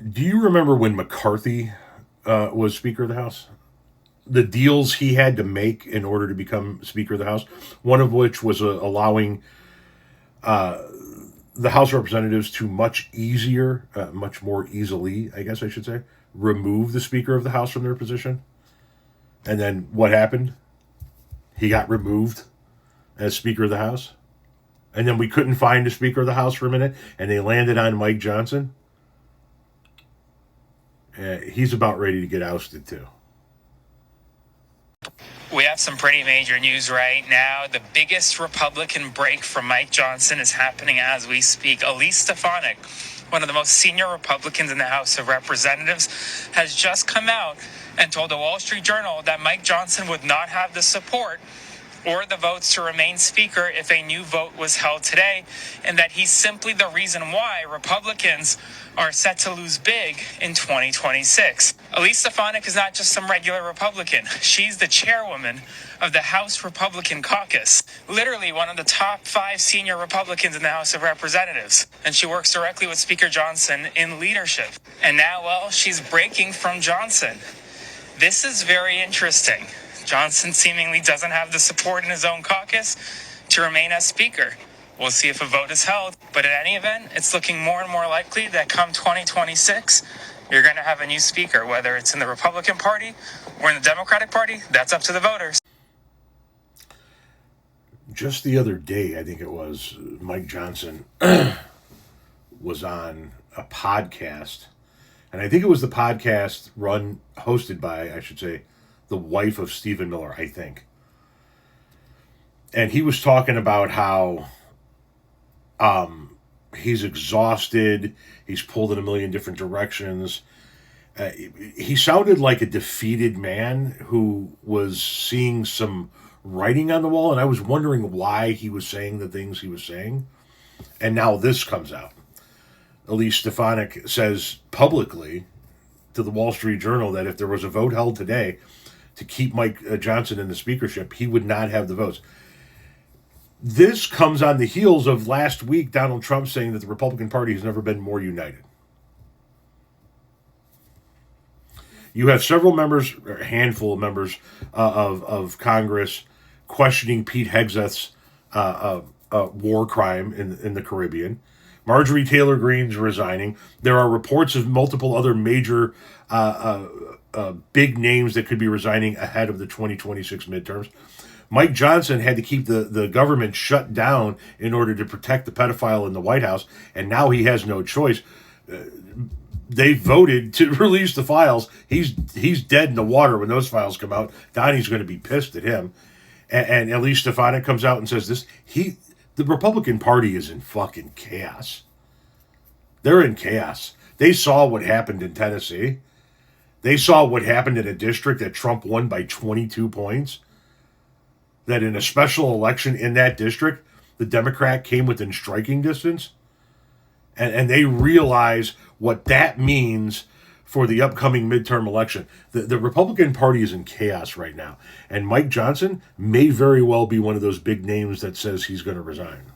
Do you remember when McCarthy was Speaker of the House? The deals he had to make in order to become Speaker of the House, one of which was allowing the House of Representatives to much more easily, I guess I should say, remove the Speaker of the House from their position. And then what happened? He got removed as Speaker of the House. And then we couldn't find a Speaker of the House for a minute, and they landed on Mike Johnson. He's about ready to get ousted, too. We have some pretty major news right now. The biggest Republican break from Mike Johnson is happening as we speak. Elise Stefanik, one of the most senior Republicans in the House of Representatives, has just come out and told the Wall Street Journal that Mike Johnson would not have the support or the votes to remain Speaker if a new vote was held today, and that he's simply the reason why Republicans are set to lose big in 2026. Elise Stefanik is not just some regular Republican. She's the chairwoman of the House Republican Caucus, literally one of the top 5 senior Republicans in the House of Representatives. And she works directly with Speaker Johnson in leadership. And now, well, she's breaking from Johnson. This is very interesting. Johnson seemingly doesn't have the support in his own caucus to remain as Speaker. We'll see if a vote is held. But in any event, it's looking more and more likely that come 2026, you're going to have a new Speaker, whether it's in the Republican Party or in the Democratic Party. That's up to the voters. Just the other day, I think it was, Mike Johnson was on a podcast. And I think it was the podcast hosted by, I should say, the wife of Stephen Miller, I think. And he was talking about how he's exhausted. He's pulled in a million different directions. He sounded like a defeated man who was seeing some writing on the wall. And I was wondering why he was saying the things he was saying. And now this comes out. Elise Stefanik says publicly to the Wall Street Journal that if there was a vote held today to keep Mike Johnson in the speakership, he would not have the votes. This comes on the heels of last week Donald Trump saying that the Republican Party has never been more united. You have several members, or a handful of members of Congress questioning Pete Hegseth's war crime in the Caribbean. Marjorie Taylor Greene's resigning. There are reports of multiple other major big names that could be resigning ahead of the 2026 midterms. Mike Johnson had to keep the government shut down in order to protect the pedophile in the White House, and now he has no choice. They voted to release the files. He's dead in the water when those files come out. Donnie's going to be pissed at him. And Elise Stefanik comes out and says the Republican Party is in fucking chaos. They're in chaos. They saw what happened in Tennessee. They saw what happened in a district that Trump won by 22 points. That in a special election in that district, the Democrat came within striking distance. And they realize what that means for the upcoming midterm election. The Republican Party is in chaos right now. And Mike Johnson may very well be one of those big names that says he's going to resign.